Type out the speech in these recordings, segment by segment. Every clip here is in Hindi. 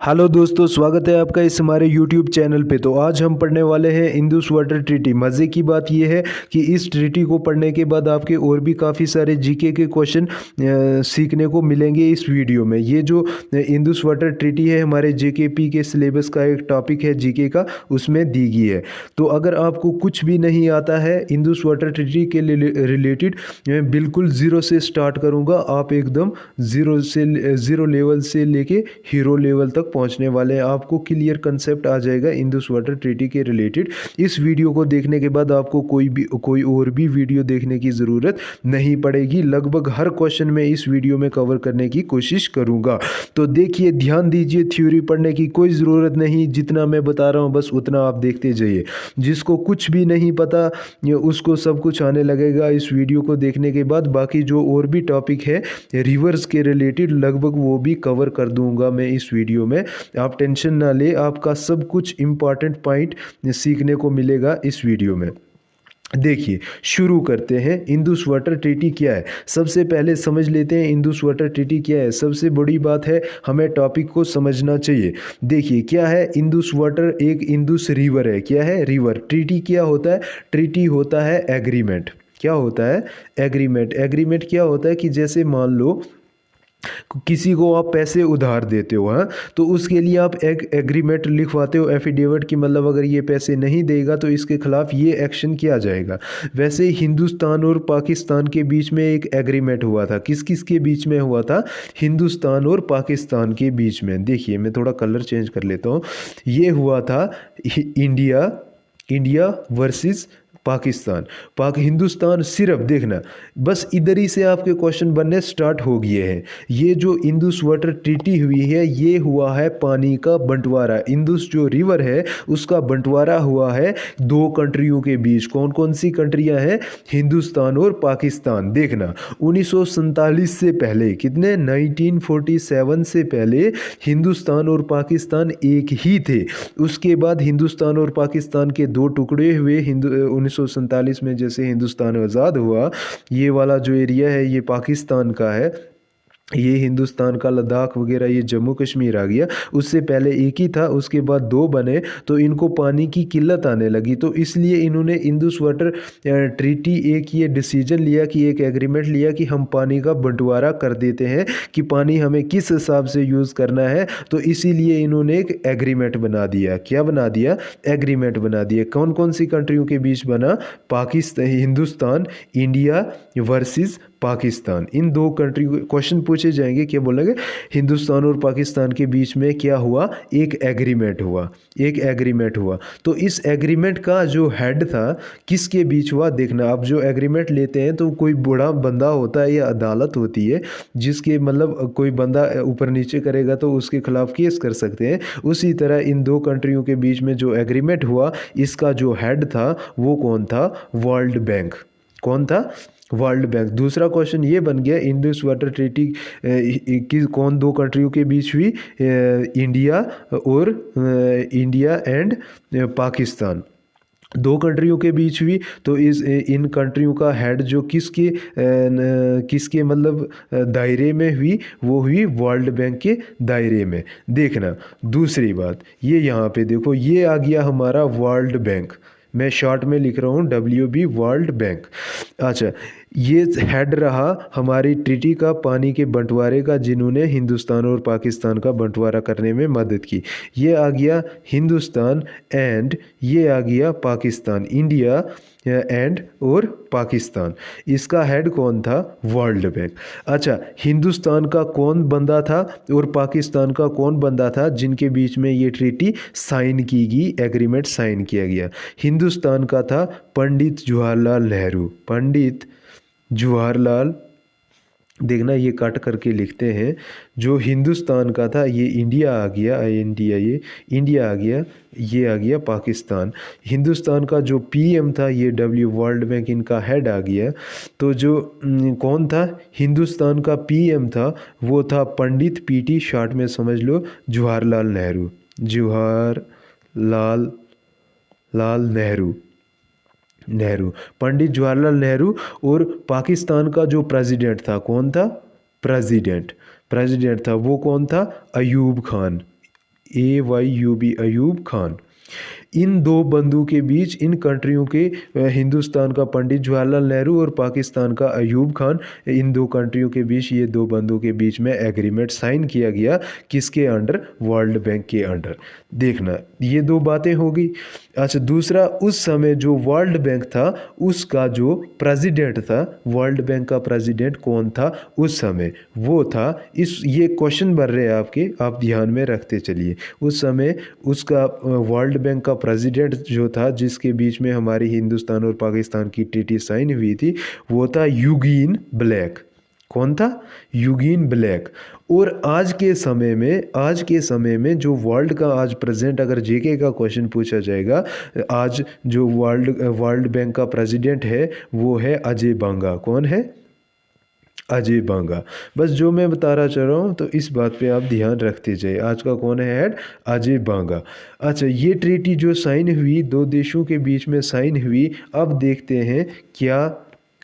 हेलो दोस्तों, स्वागत है आपका इस हमारे YouTube चैनल पे। तो आज हम पढ़ने वाले हैं इंडस वाटर ट्रीटी। मज़े की बात यह है कि इस ट्रीटी को पढ़ने के बाद आपके और भी काफ़ी सारे जीके के क्वेश्चन सीखने को मिलेंगे इस वीडियो में। ये जो इंडस वाटर ट्रीटी है हमारे जेकेपी के सिलेबस का एक टॉपिक है जीके का, उसमें दी गई है। तो अगर आपको कुछ भी नहीं आता है इंडस वाटर ट्रीटी के रिलेटेड, मैं बिल्कुल ज़ीरो से स्टार्ट करूँगा। आप एकदम ज़ीरो लेवल से लेके हीरो लेवल तक पहुंचने वाले हैं। आपको क्लियर कंसेप्ट आ जाएगा इंडस वाटर ट्रीटी के रिलेटेड। इस वीडियो को देखने के बाद आपको कोई और भी वीडियो देखने की ज़रूरत नहीं पड़ेगी। लगभग हर क्वेश्चन में इस वीडियो में कवर करने की कोशिश करूंगा। तो देखिए, ध्यान दीजिए, थ्योरी पढ़ने की कोई ज़रूरत नहीं। जितना मैं बता रहा हूँ बस उतना आप देखते जाइए। जिसको कुछ भी नहीं पता उसको सब कुछ आने लगेगा इस वीडियो को देखने के बाद। बाकी जो और भी टॉपिक है रिवर्स के रिलेटेड, लगभग वो भी कवर कर दूंगा मैं इस वीडियो में। आप टेंशन ना ले, आपका सब कुछ इंपॉर्टेंट पॉइंट सीखने को मिलेगा इस वीडियो में। देखिए, शुरू करते हैं। इंडस वाटर ट्रीटी क्या है, सबसे पहले समझ लेते हैं इंडस वाटर ट्रीटी क्या है। सबसे बड़ी बात है, हमें टॉपिक को समझना चाहिए। देखिए क्या है इंडस वाटर, एक इंडस रिवर है। क्या है? रिवर। ट्रीटी क्या होता है? ट्रीटी होता है एग्रीमेंट। क्या होता है? एग्रीमेंट। एग्रीमेंट क्या होता है कि जैसे मान लो किसी को आप पैसे उधार देते हो, हाँ, तो उसके लिए आप एक एग्रीमेंट लिखवाते हो, एफिडेविट की, मतलब अगर ये पैसे नहीं देगा तो इसके खिलाफ ये एक्शन किया जाएगा। वैसे हिंदुस्तान और पाकिस्तान के बीच में एक एग्रीमेंट हुआ था। किस किस के बीच में हुआ था? हिंदुस्तान और पाकिस्तान के बीच में। देखिए, मैं थोड़ा कलर चेंज कर लेता हूँ। ये हुआ था India India versus Pakistan. Hindustan, सिर्फ देखना, बस इधर ही से आपके क्वेश्चन बनने स्टार्ट हो गए हैं। ये जो इंडस वाटर ट्रीटी हुई है, ये हुआ है पानी का बंटवारा। इंडस जो रिवर है उसका बंटवारा हुआ है दो कंट्रियों के बीच। कौन कौन सी कंट्रियां हैं? हिंदुस्तान और पाकिस्तान। देखना, 1947 से पहले, कितने, 1947 से पहले हिंदुस्तान और पाकिस्तान एक ही थे। उसके बाद हिंदुस्तान और पाकिस्तान के दो टुकड़े हुए। 1947 में जैसे हिंदुस्तान आज़ाद हुआ, ये वाला जो एरिया है ये पाकिस्तान का है, ये हिंदुस्तान का लद्दाख वगैरह, ये जम्मू कश्मीर आ गया। उससे पहले एक ही था, उसके बाद दो बने, तो इनको पानी की किल्लत आने लगी। तो इसलिए इन्होंने इंडस वाटर ट्रीटी, एक ये डिसीजन लिया कि एक एग्रीमेंट लिया कि हम पानी का बंटवारा कर देते हैं कि पानी हमें किस हिसाब से यूज़ करना है। तो इसीलिए इन्होंने एक एग्रीमेंट बना दिया। क्या बना दिया? एग्रीमेंट बना दिया। कौन कौन सी कंट्रियों के बीच बना? Pakistan, Hindustan, India versus Pakistan. इन दो कंट्री, क्वेश्चन पूछे जाएंगे, क्या बोलेंगे? हिंदुस्तान और पाकिस्तान के बीच में क्या हुआ? एक एग्रीमेंट हुआ। एक एग्रीमेंट हुआ। तो इस एग्रीमेंट का जो हेड था, किसके बीच हुआ? देखना, आप जो एग्रीमेंट लेते हैं तो कोई बड़ा बंदा होता है या अदालत होती है, जिसके मतलब कोई बंदा ऊपर नीचे करेगा तो उसके खिलाफ केस कर सकते हैं। उसी तरह इन दो कंट्रियों के बीच में जो एग्रीमेंट हुआ, इसका जो हेड था वो कौन था? World bank. कौन था? World bank. दूसरा क्वेश्चन ये बन गया, इंडस वाटर ट्रीटी की कौन दो कंट्रियों के बीच हुई? इंडिया और इंडिया एंड पाकिस्तान, दो कंट्रियों के बीच हुई। तो इन कंट्रियों का हेड जो किसके मतलब दायरे में हुई? वो हुई वर्ल्ड बैंक के दायरे में। देखना, दूसरी बात, ये यहाँ पे देखो, ये आ गया हमारा वर्ल्ड बैंक। मैं शॉर्ट में लिख रहा हूँ WB, वर्ल्ड बैंक। अच्छा, ये हेड रहा हमारी ट्रीटी का, पानी के बंटवारे का, जिन्होंने हिंदुस्तान और पाकिस्तान का बंटवारा करने में मदद की। ये आ गया हिंदुस्तान एंड ये आ गया पाकिस्तान, इंडिया एंड और पाकिस्तान। इसका हेड कौन था? World bank. अच्छा, हिंदुस्तान का कौन बंदा था और पाकिस्तान का कौन बंदा था जिनके बीच में ये ट्रीटी साइन की गई, एग्रीमेंट साइन किया गया? हिंदुस्तान का था पंडित जवाहरलाल नेहरू। पंडित जवाहरलाल, देखना ये काट करके लिखते हैं। जो हिंदुस्तान का था ये इंडिया आ गया, इंडिया, ये इंडिया आ गया, ये आ गया पाकिस्तान। हिंदुस्तान का जो PM था ये वर्ल्ड बैंक, इनका हेड आ गया। तो जो कौन था? हिंदुस्तान का PM था, वो था पंडित PT, शॉर्ट में समझ लो जवाहरलाल नेहरू। जवाहरलाल नेहरू, पंडित जवाहरलाल नेहरू। और पाकिस्तान का जो प्रेसिडेंट था, कौन था? प्रेसिडेंट था वो कौन था? अयूब खान। AYUB, अयूब खान। इन दो बंधु के बीच, इन कंट्रियों के, हिंदुस्तान का पंडित जवाहरलाल नेहरू और पाकिस्तान का अयूब खान, इन दो कंट्रियों के बीच, ये दो बंधुओं के बीच में एग्रीमेंट साइन किया गया। किसके अंडर? वर्ल्ड बैंक के अंडर। देखना, ये दो बातें होगी। अच्छा, दूसरा, उस समय जो वर्ल्ड बैंक था उसका जो प्रेसिडेंट था, वर्ल्ड बैंक का प्रेसिडेंट कौन था उस समय? वो था, ये क्वेश्चन बन रहे हैं आपके, आप ध्यान में रखते चलिए। उस समय उसका वर्ल्ड बैंक का प्रेसिडेंट जो था, जिसके बीच में हमारी हिंदुस्तान और पाकिस्तान की ट्रीटी साइन हुई थी, वो था यूजीन ब्लैक। कौन था? Eugene black. और आज के समय में जो वर्ल्ड का आज प्रेजेंट, अगर जीके का क्वेश्चन पूछा जाएगा, आज जो वर्ल्ड बैंक का प्रेसिडेंट है वो है अजय बांगा। कौन है? अजय बांगा। बस जो मैं बता रहा चल रहा हूँ, तो इस बात पे आप ध्यान रखते जाइए। आज का कौन है हेड? अजय बांगा। अच्छा, ये ट्रीटी जो साइन हुई, दो देशों के बीच में साइन हुई, अब देखते हैं क्या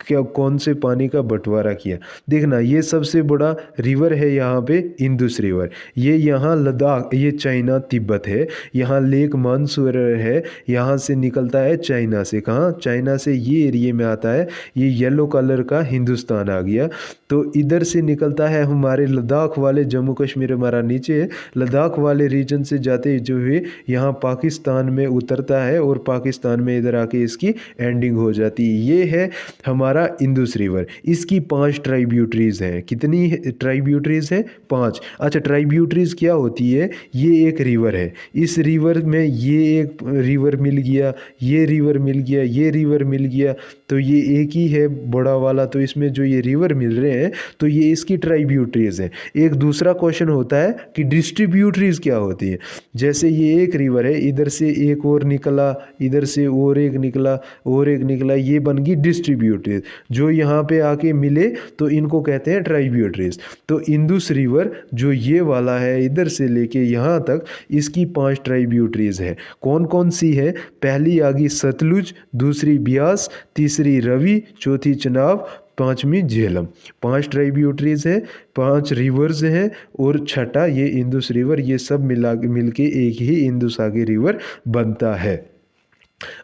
क्या कौन से पानी का बंटवारा किया। देखना, ये सबसे बड़ा रिवर है यहाँ पे, इंदुस रिवर। ये यहाँ लद्दाख, ये चाइना तिब्बत है। यहाँ लेक मानसरोवर है, यहाँ से निकलता है चाइना से। कहाँ? चाइना से ये एरिया में आता है। ये येलो कलर का हिंदुस्तान आ गया। तो इधर से निकलता है हमारे लद्दाख वाले, जम्मू कश्मीर हमारा नीचे है, लद्दाख वाले रीजन से जाते जो है यहाँ पाकिस्तान में उतरता है, और पाकिस्तान में इधर आके इसकी एंडिंग हो जाती है। ये है हमारा इंदुस रिवर। इसकी 5 ट्राइब्यूटरीज हैं। कितनी ट्राइब्यूटरीज हैं? 5। अच्छा, ट्राइब्यूटरीज क्या होती है? ये एक रिवर है, इस रिवर में ये एक रिवर मिल गया, ये रिवर मिल गया, ये रिवर मिल गया, तो ये एक ही है बड़ा वाला। तो इसमें जो ये रिवर मिल रहे हैं, तो ये इसकी ट्राइब्यूटरीज हैं। एक दूसरा क्वेश्चन होता है कि डिस्ट्रीब्यूटरीज क्या होती है। जैसे ये एक रिवर है, इधर से एक और निकला, इधर से और एक निकला, और एक निकला, ये बन गई डिस्ट्रीब्यूटरीज। जो यहाँ पे आके मिले तो इनको कहते हैं ट्राइब्यूटरीज। तो इंदुस रिवर जो ये वाला है, इधर से लेके यहाँ तक, इसकी 5 ट्राइब्यूटरीज है। कौन कौन सी है? पहली आ गई सतलुज, दूसरी ब्यास, तीसरी रवि, चौथी चनाब, पांचवी झेलम। 5 ट्राइब्यूटरीज हैं, 5 रिवर्स हैं, और छठा ये इंदुस रिवर। ये सब मिलके एक ही इंदुस आगे रिवर बनता है।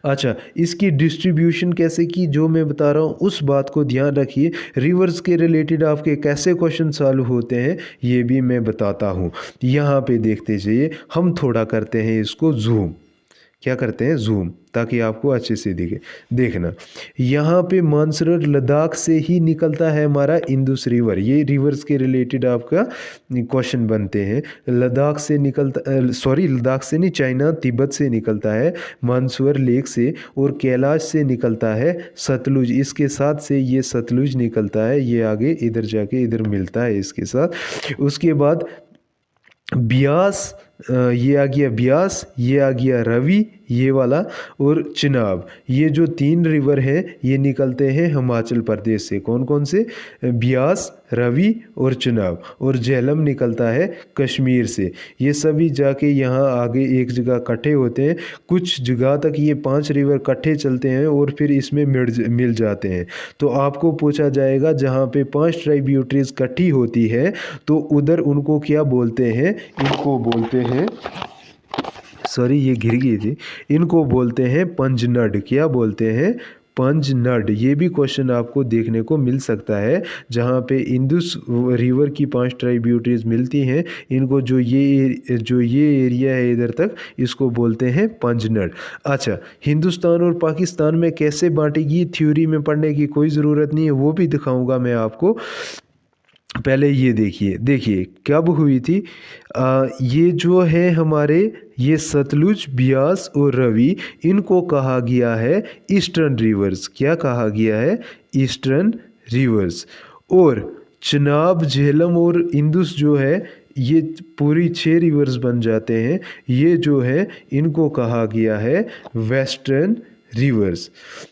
अच्छा, इसकी डिस्ट्रीब्यूशन कैसे की, जो मैं बता रहा हूँ उस बात को ध्यान रखिए। रिवर्स के रिलेटेड आपके कैसे क्वेश्चन सॉल्व होते हैं ये भी मैं बताता हूँ। यहाँ पे देखते जाइए, हम थोड़ा करते हैं इसको जूम। क्या करते हैं? जूम, ताकि आपको अच्छे से दिखे। देखना, यहाँ पे मानसरोवर लद्दाख से ही निकलता है हमारा इंदुस रिवर। ये रिवर्स के रिलेटेड आपका क्वेश्चन बनते हैं। लद्दाख से निकलता, लद्दाख से नहीं, चाइना तिब्बत से निकलता है, मानसरोवर लेक से, और कैलाश से निकलता है सतलुज। इसके साथ से ये सतलुज निकलता है, ये आगे इधर जाके इधर मिलता है इसके साथ। उसके बाद ब्यास, ये आ गया ब्यास, ये आ गया रवि, ये वाला, और चिनाब। ये जो 3 रिवर हैं ये निकलते हैं हिमाचल प्रदेश से। कौन कौन से? ब्यास, रवि और चिनाब। और झेलम निकलता है कश्मीर से। ये सभी जाके यहाँ आगे एक जगह इकट्ठे होते हैं। कुछ जगह तक ये 5 रिवर इकट्ठे चलते हैं और फिर इसमें मिल जाते हैं। तो आपको पूछा जाएगा, जहाँ पे 5 ट्राइब्यूटरीज इकट्ठी होती है तो उधर उनको क्या बोलते हैं? इनको बोलते हैं, सॉरी ये घिर गई थी, इनको बोलते हैं पंजनड। क्या बोलते हैं? पंजनड। ये भी क्वेश्चन आपको देखने को मिल सकता है, जहाँ पे इंदुस रिवर की 5 ट्राइब्यूटरीज मिलती हैं। इनको जो ये एरिया है इधर तक, इसको बोलते हैं पंजनड। अच्छा, हिंदुस्तान और पाकिस्तान में कैसे बांटेगी, थ्योरी में पढ़ने की कोई ज़रूरत नहीं है, वो भी दिखाऊंगा मैं आपको। पहले ये देखिए कब हुई थी। ये जो है हमारे, ये सतलुज, ब्यास और रवि, इनको कहा गया है ईस्टर्न रिवर्स। क्या कहा गया है? Eastern reverse. और चिनाब, झेलम और इंदुस जो है, ये पूरी 6 रिवर्स बन जाते हैं। ये जो है इनको कहा गया है वेस्टर्न रिवर्स।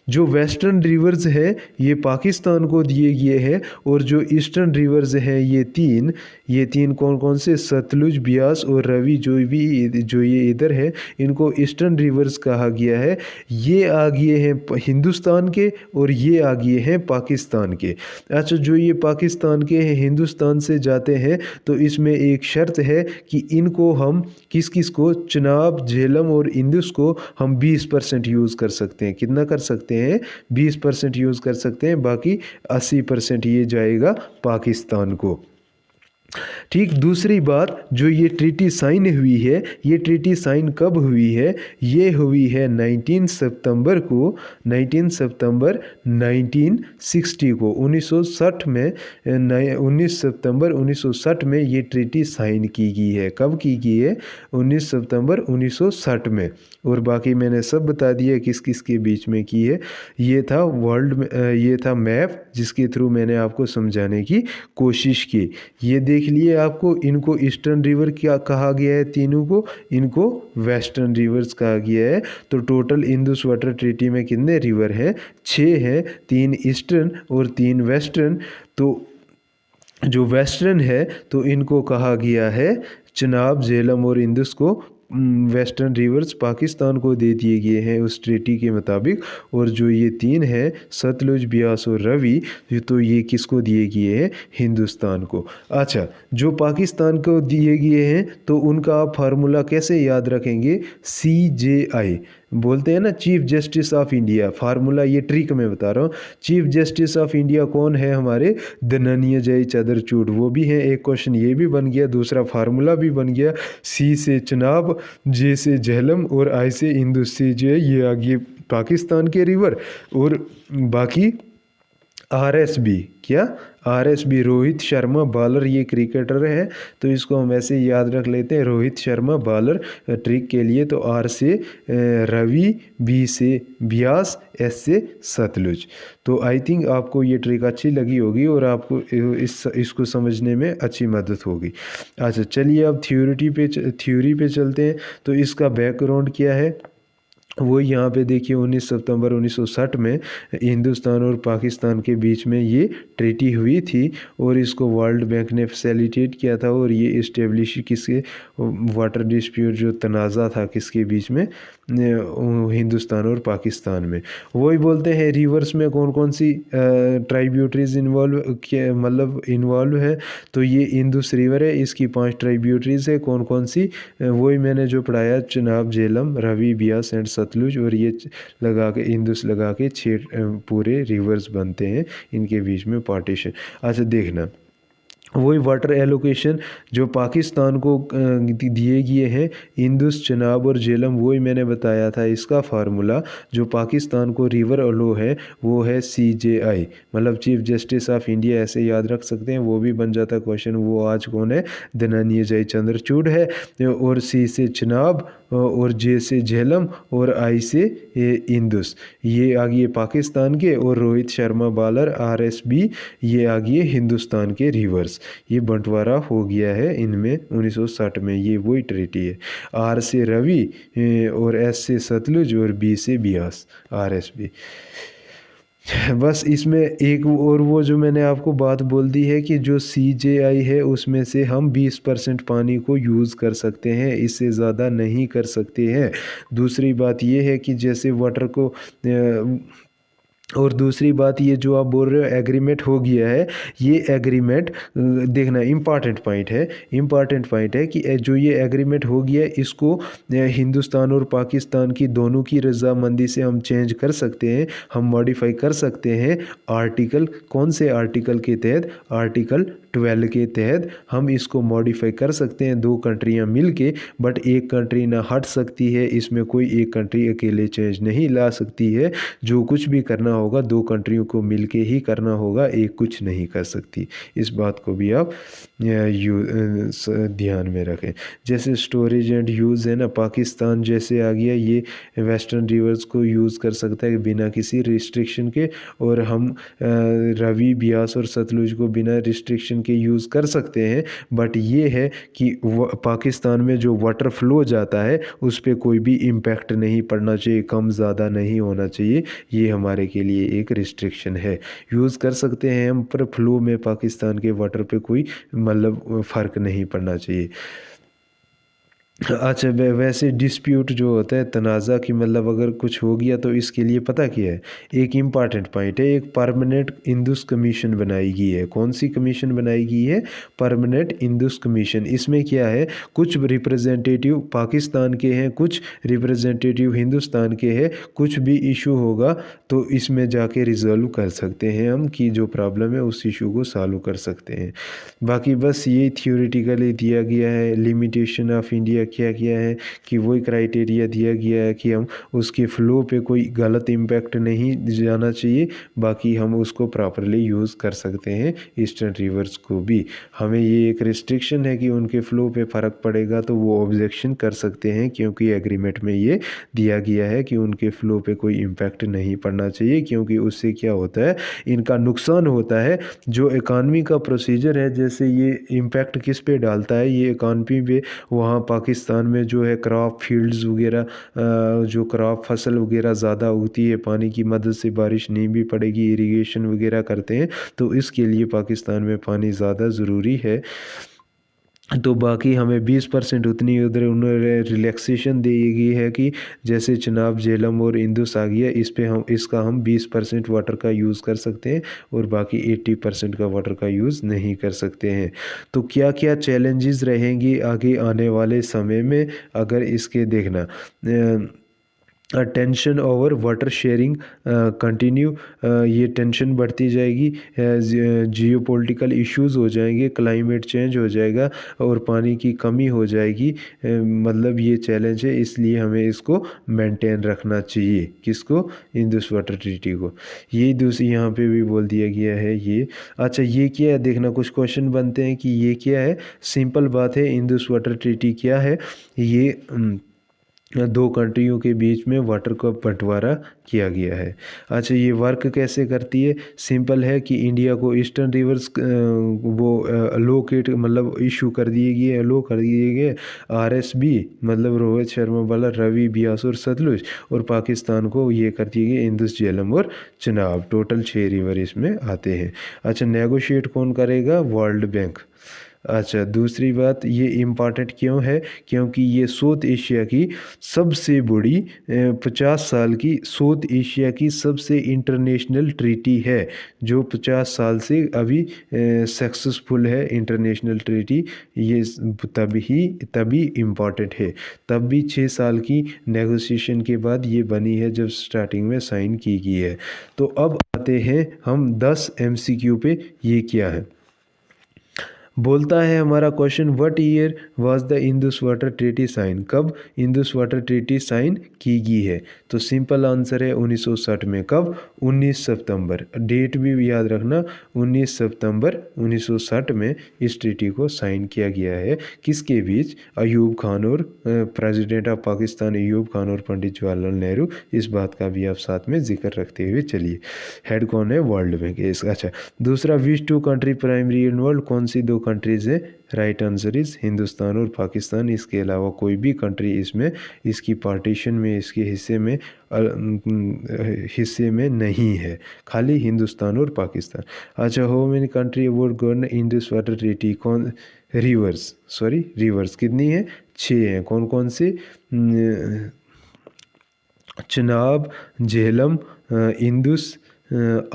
जो वेस्टर्न रिवर्स है ये पाकिस्तान को दिए गए हैं, और जो ईस्टर्न रिवर्स हैं ये 3, ये तीन कौन कौन से, सतलुज, ब्यास और रवि, जो ये इधर है इनको ईस्टर्न रिवर्स कहा गया है। ये आ गए हैं हिंदुस्तान के और ये आ गए हैं पाकिस्तान के। अच्छा, जो ये पाकिस्तान के हैं हिंदुस्तान से जाते हैं तो इसमें एक शर्त है कि इनको हम किस किस को, चनाब, झेलम और इंदुस को हम 20% यूज़ कर सकते हैं। कितना कर सकते हैं? 20% यूज़ कर सकते हैं, बाकी 80% ये जाएगा पाकिस्तान को। ठीक, दूसरी बात, जो ये ट्रीटी साइन हुई है, ये ट्रीटी साइन कब हुई है? ये हुई है 19 सितंबर को, 19 सितंबर 1960 को, 1960 में, 19 सितंबर 1960 में ये ट्रीटी साइन की गई है। कब की गई है? 19 सितंबर 1960 में। और बाकी मैंने सब बता दिया किस किस के बीच में की है। ये था वर्ल्ड में, ये था मैप जिसके थ्रू मैंने आपको समझाने की कोशिश की। ये देख लिए आपको, इनको ईस्टर्न रिवर क्या कहा गया है, तीनों को, इनको वेस्टर्न रिवर्स कहा गया है। तो टोटल इंडस वाटर ट्रीटी में कितने रिवर हैं? 6 हैं, 3 ईस्टर्न और 3 वेस्टर्न। तो जो वेस्टर्न है तो इनको कहा गया है चनाब, झेलम और इंदुस को वेस्टर्न रिवर्स पाकिस्तान को दे दिए गए हैं उस ट्रीटी के मुताबिक। और जो ये 3 हैं, सतलुज, ब्यास और रवि, तो ये किसको दिए गए हैं? हिंदुस्तान को। अच्छा, जो पाकिस्तान को दिए गए हैं तो उनका आप फार्मूला कैसे याद रखेंगे? CJI बोलते हैं ना, chief justice of India. Formula ये ट्रिक मैं बता रहा हूँ। चीफ जस्टिस ऑफ इंडिया कौन है हमारे? धनंजय चंद्रचूड़, वो भी हैं। एक क्वेश्चन ये भी बन गया, दूसरा फार्मूला भी बन गया। C से चनाब, J से झेलम और I से इंदुस। CJI ये आ गई पाकिस्तान के रिवर। और बाकी RSB, क्या? RSB रोहित शर्मा बॉलर, ये क्रिकेटर है तो इसको हम ऐसे याद रख लेते हैं, रोहित शर्मा बॉलर। ट्रिक के लिए तो R से रवि, B से ब्यास, S से सतलुज। तो आई थिंक आपको ये ट्रिक अच्छी लगी होगी और आपको इसको समझने में अच्छी मदद होगी। अच्छा, चलिए अब थ्योरी पे चलते हैं। तो इसका बैकग्राउंड क्या है वो यहाँ पे देखिए, 19 सितंबर 1960 में हिंदुस्तान और पाकिस्तान के बीच में ये ट्रीटी हुई थी और इसको वर्ल्ड बैंक ने फैसिलिटेट किया था। और ये इस्टेब्लिश किसके, वाटर डिस्प्यूट जो तनाज़ा था किसके बीच में, हिंदुस्तान और पाकिस्तान में। वही बोलते हैं रिवर्स में कौन कौन सी ट्राइब्यूटरीज मतलब इन्वॉल्व है। तो ये इंदुस रिवर है, इसकी 5 ट्राइब्यूटरीज है। कौन कौन सी? वही मैंने जो पढ़ाया, चनाब, झेलम, रवि, ब्यास एंड सतलुज। और ये लगा के इंदुस लगा के 6 पूरे रिवर्स बनते हैं, इनके बीच में पार्टीशन। अच्छा, देखना वही वाटर एलोकेशन जो पाकिस्तान को दिए गए हैं, इंदुस, चनाब और झेलम, वही मैंने बताया था। इसका फार्मूला जो पाकिस्तान को रिवर अलो है वो है CJI, मतलब चीफ जस्टिस ऑफ इंडिया, ऐसे याद रख सकते हैं। वो भी बन जाता क्वेश्चन। वो आज कौन है? धनंजय चंद्रचूड़ है। और C से चनाब और J से झेलम और I से इंदुस, ये आ गए पाकिस्तान के। और रोहित शर्मा बॉलर RSB, ये आ गए हिंदुस्तान के रिवर्स। ये बंटवारा हो गया है इनमें 1960 में। ये वही ट्रीटी है। R से रवि और S से सतलुज और B से ब्यास, RSB। बस इसमें एक और वो जो मैंने आपको बात बोल दी है कि जो CJI है उसमें से हम 20% पानी को यूज़ कर सकते हैं, इससे ज़्यादा नहीं कर सकते हैं। दूसरी बात ये है कि जैसे वाटर को और दूसरी बात ये जो आप बोल रहे हो एग्रीमेंट हो गया है, ये एग्रीमेंट देखना इम्पॉर्टेंट पॉइंट है कि जो ये एग्रीमेंट हो गया इसको हिंदुस्तान और पाकिस्तान की दोनों की रजामंदी से हम चेंज कर सकते हैं, हम मॉडिफाई कर सकते हैं। आर्टिकल, कौन से आर्टिकल के तहत? आर्टिकल 12 के तहत हम इसको मॉडिफाई कर सकते हैं, 2 कंट्रियां मिलके। बट एक कंट्री ना हट सकती है, इसमें कोई एक कंट्री अकेले चेंज नहीं ला सकती है। जो कुछ भी करना होगा 2 कंट्रियों को मिलके ही करना होगा, एक कुछ नहीं कर सकती। इस बात को भी आप ध्यान में रखें। जैसे स्टोरेज एंड यूज़ है ना, पाकिस्तान जैसे आ गया, ये वेस्टर्न रिवर्स को यूज़ कर सकता है बिना किसी रिस्ट्रिक्शन के। और हम रवि, ब्यास और सतलुज को बिना रिस्ट्रिक्शन के यूज़ कर सकते हैं। बट ये है कि पाकिस्तान में जो वाटर फ्लो जाता है उस पर कोई भी इम्पैक्ट नहीं पड़ना चाहिए, कम ज़्यादा नहीं होना चाहिए। ये हमारे के लिए एक रिस्ट्रिक्शन है। यूज़ कर सकते हैं हम, पर फ्लो में पाकिस्तान के वाटर पे कोई मतलब फ़र्क नहीं पड़ना चाहिए। अच्छा वैसे डिस्प्यूट जो होता है तनाज़ा की मतलब अगर कुछ हो गया तो इसके लिए पता क्या है, एक इम्पॉर्टेंट पॉइंट है, एक परमानेंट इंदुस कमीशन बनाई गई है। कौन सी कमीशन बनाई गई है? Permanent Indus commission. इसमें क्या है, कुछ रिप्रेजेंटेटिव पाकिस्तान के हैं, कुछ रिप्रेजेंटेटिव हिंदुस्तान के हैं, कुछ भी इशू होगा तो इसमें जाके रिजॉल्व कर सकते हैं हम, कि जो प्रॉब्लम है उस इशू को सॉल्व कर सकते हैं। बाकी बस ये थियोरेटिकली दिया गया है। लिमिटेशन ऑफ इंडिया क्या किया है कि वही क्राइटेरिया दिया गया है कि हम उसके फ़्लो पे कोई गलत इम्पैक्ट नहीं जाना चाहिए, बाकी हम उसको प्रॉपरली यूज़ कर सकते हैं। ईस्टर्न रिवर्स को भी हमें ये एक रिस्ट्रिक्शन है कि उनके फ़्लो पे फ़र्क पड़ेगा तो वो ऑब्जेक्शन कर सकते हैं, क्योंकि एग्रीमेंट में ये दिया गया है कि उनके फ़्लो पे कोई इम्पैक्ट नहीं पड़ना चाहिए, क्योंकि उससे क्या होता है, इनका नुकसान होता है। जो इकानमी का प्रोसीजर है, जैसे ये इम्पैक्ट किस पे डालता है, ये इकानमी पे वहाँ पाकिस्तान में जो है क्रॉप फील्ड्स वगैरह, जो क्रॉप फसल वगैरह ज़्यादा उगती है, पानी की मदद से बारिश नहीं भी पड़ेगी, इरिगेशन वगैरह करते हैं, तो इसके लिए पाकिस्तान में पानी ज़्यादा ज़रूरी है। तो बाकी हमें 20% उतनी उधर उन्होंने रिलैक्सेशन दी गई है कि जैसे चिनाब, झेलम और इंदुस आ गया, इस पे हम इसका हम 20% वाटर का यूज़ कर सकते हैं और बाकी 80% का वाटर का यूज़ नहीं कर सकते हैं। तो क्या क्या चैलेंजेस रहेंगी आगे आने वाले समय में, अगर इसके देखना tension over water sharing continue, ये टेंशन बढ़ती जाएगी, जियो पॉलिटिकल इश्यूज़ हो जाएंगे, क्लाइमेट चेंज हो जाएगा और पानी की कमी हो जाएगी। मतलब ये चैलेंज है, इसलिए हमें इसको मेंटेन रखना चाहिए। किसको? इंदुस वाटर ट्रीटी को। ये दूसरी यहाँ पे भी बोल दिया गया है ये। अच्छा ये क्या है देखना, कुछ क्वेश्चन बनते हैं कि ये क्या है। सिंपल बात है, इंदुस वाटर ट्रीटी क्या है, ये दो कंट्रियों के बीच में वाटर का बंटवारा किया गया है। अच्छा ये वर्क कैसे करती है? सिंपल है कि इंडिया को ईस्टर्न रिवर्स वो अलोकेट मतलब इशू कर दिए गए, अलो कर दिए गए आरएसबी, मतलब रोहित शर्मा वाला, रवि, ब्यास और सतलुज, और पाकिस्तान को ये कर दिए गए इंदुस, झेलम और चिनाब। टोटल 6 रिवर इसमें आते हैं। अच्छा नेगोशिएट कौन करेगा? World bank. अच्छा दूसरी बात, ये इम्पॉर्टेंट क्यों है? क्योंकि ये साउथ एशिया की सबसे बड़ी 50 साल की साउथ एशिया की सबसे इंटरनेशनल ट्रीटी है, जो 50 साल से अभी सक्सेसफुल है इंटरनेशनल ट्रीटी। ये तभी इम्पॉर्टेंट है, तब भी 6 साल की नेगोशिएशन के बाद ये बनी है, जब स्टार्टिंग में साइन की गई है। तो अब आते हैं हम 10 MCQ पे। ये क्या है बोलता है हमारा question, what year was the Indus water treaty sign? कब इंदुस वाटर ट्रीटी साइन की गई है? तो सिंपल आंसर है 1960 में। कब? 19 सितंबर। डेट भी याद रखना, 19 सितंबर 1960 में इस ट्रीटी को साइन किया गया है। किसके बीच? अयूब खान और प्रेसिडेंट ऑफ पाकिस्तान अयूब खान और पंडित जवाहरलाल नेहरू। इस बात का भी आप साथ में जिक्र रखते हुए चलिए। हेड कौन है? World bank. इसका अच्छा दूसरा, विच टू कंट्री प्राइमरी इन्वॉल्व? कौन सी दो कंट्रीज है? राइट आंसर इज हिंदुस्तान और पाकिस्तान। इसके अलावा कोई भी कंट्री इसमें इसकी पार्टीशन में इसके हिस्से में नहीं है, खाली हिंदुस्तान और पाकिस्तान। अच्छा how many country would govern Indus water treaty? कौन? रिवर्स कितनी है? 6 हैं। कौन कौन से? चिनाब, झेलम, इंदुस,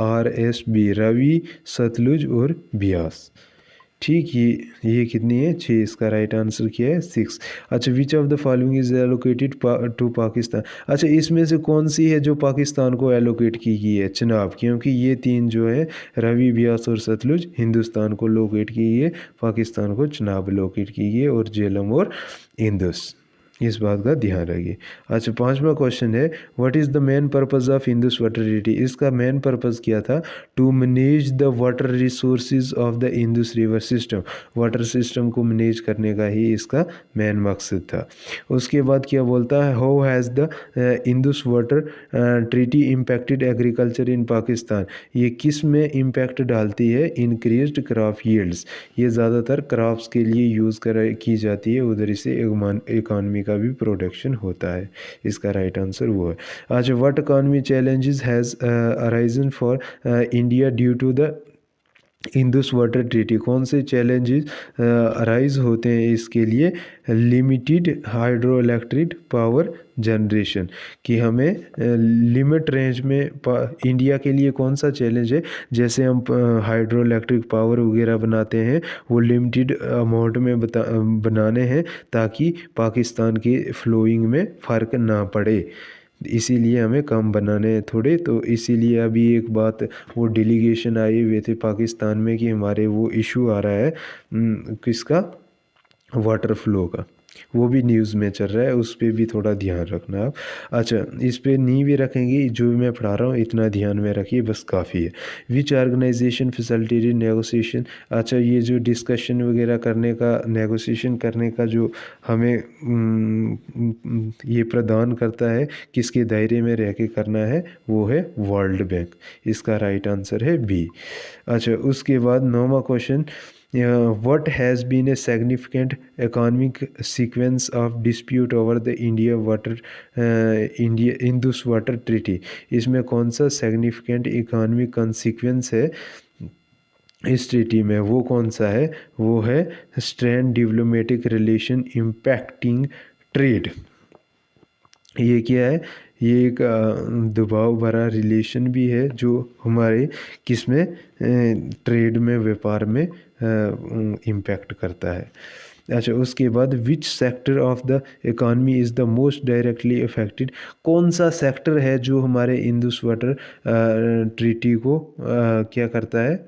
RSB, रवि, सतलुज और ब्यास। ठीक, ये कितनी है? 6। इसका राइट आंसर क्या है? 6। अच्छा which of the following is allocated to Pakistan? अच्छा इसमें से कौन सी है जो पाकिस्तान को एलोकेट की गई है? चिनाब, क्योंकि ये 3 जो है रवि, ब्यास और सतलुज हिंदुस्तान को लोकेट की गई है, पाकिस्तान को चिनाब लोकेट की गई है, और झेलम और इंदुस। इस बात का ध्यान रखिए। अच्छा 5वां क्वेश्चन है, what is the main purpose of Indus water treaty? इसका मेन पर्पस क्या था? To manage the water resources of the Indus river system. Water system को मैनेज करने का ही इसका मेन मकसद था। उसके बाद क्या बोलता है, how has the Indus water treaty impacted agriculture in Pakistan? ये किस में इम्पैक्ट डालती है? Increased crop yields. ये ज़्यादातर क्रॉप्स के लिए यूज़ की जाती है, उधर से इकानमी का भी प्रोडक्शन होता है। इसका राइट आंसर वो है। अच्छा what economy challenges has arisen for India due to the Indus water treaty कौन से चैलेंजेस अराइज होते हैं इसके लिए? Limited hydroelectric power generation, कि हमें लिमिट रेंज में इंडिया के लिए कौन सा चैलेंज है? जैसे हम हाइड्रो इलेक्ट्रिक पावर वगैरह बनाते हैं, वो लिमिटेड अमाउंट में बनाने हैं ताकि पाकिस्तान के फ्लोइंग में फ़र्क ना पड़े, इसीलिए हमें कम बनाने हैं थोड़े। तो इसीलिए अभी एक बात, वो डेलीगेशन आए हुए थे पाकिस्तान में कि हमारे वो इशू आ रहा है किसका, वाटर फ्लो का, वो भी न्यूज़ में चल रहा है, उस पर भी थोड़ा ध्यान रखना आप। अच्छा, इस पे नहीं भी रखेंगे, जो मैं पढ़ा रहा हूँ इतना ध्यान में रखिए, बस काफ़ी है। विच ऑर्गेनाइजेशन फैसिलिटेटेड नेगोशिएशन, अच्छा ये जो डिस्कशन वगैरह करने का, नेगोशिएशन करने का जो हमें ये प्रदान करता है, किसके दायरे में रह के करना है, वो है वर्ल्ड बैंक। इसका राइट आंसर है बी। अच्छा, उसके बाद 9वां question, what has been a significant economic sequence of dispute over the India Indus Water Treaty, इसमें कौन सा significant economic consequence है इस ट्रीटी में, वो कौन सा है? वो है strand diplomatic relation impacting trade. ये क्या है? ये एक दबाव भरा रिलेशन भी है जो हमारे किस में, ट्रेड में, व्यापार में इम्पैक्ट करता है। अच्छा, उसके बाद which sector of the economy is the most directly affected, कौन सा सेक्टर है जो हमारे इंडस वाटर ट्रीटी को क्या करता है,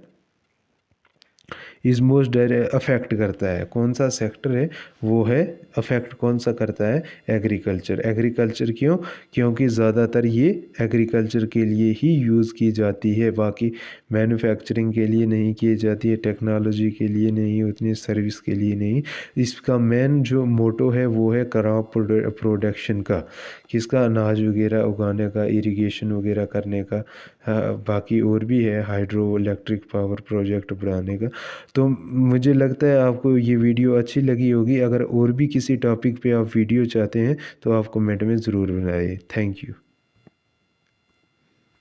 इज़ मोस्ट अफेक्ट करता है? कौन सा सेक्टर है वो है अफेक्ट कौन सा करता है? एग्रीकल्चर। एग्रीकल्चर क्यों? क्योंकि ज़्यादातर ये एग्रीकल्चर के लिए ही यूज़ की जाती है, बाकी मैन्युफैक्चरिंग के लिए नहीं की जाती है, टेक्नोलॉजी के लिए नहीं, उतनी सर्विस के लिए नहीं। इसका मेन जो मोटो है वो है क्रॉप प्रोडक्शन का, किसका, अनाज वगैरह उगाने का, इरिगेशन वगैरह करने का, बाकी और भी है हाइड्रो इलेक्ट्रिक पावर प्रोजेक्ट बढ़ाने का। तो मुझे लगता है आपको ये वीडियो अच्छी लगी होगी। अगर और भी किसी टॉपिक पे आप वीडियो चाहते हैं तो आप कमेंट में ज़रूर बनाइए। Thank you.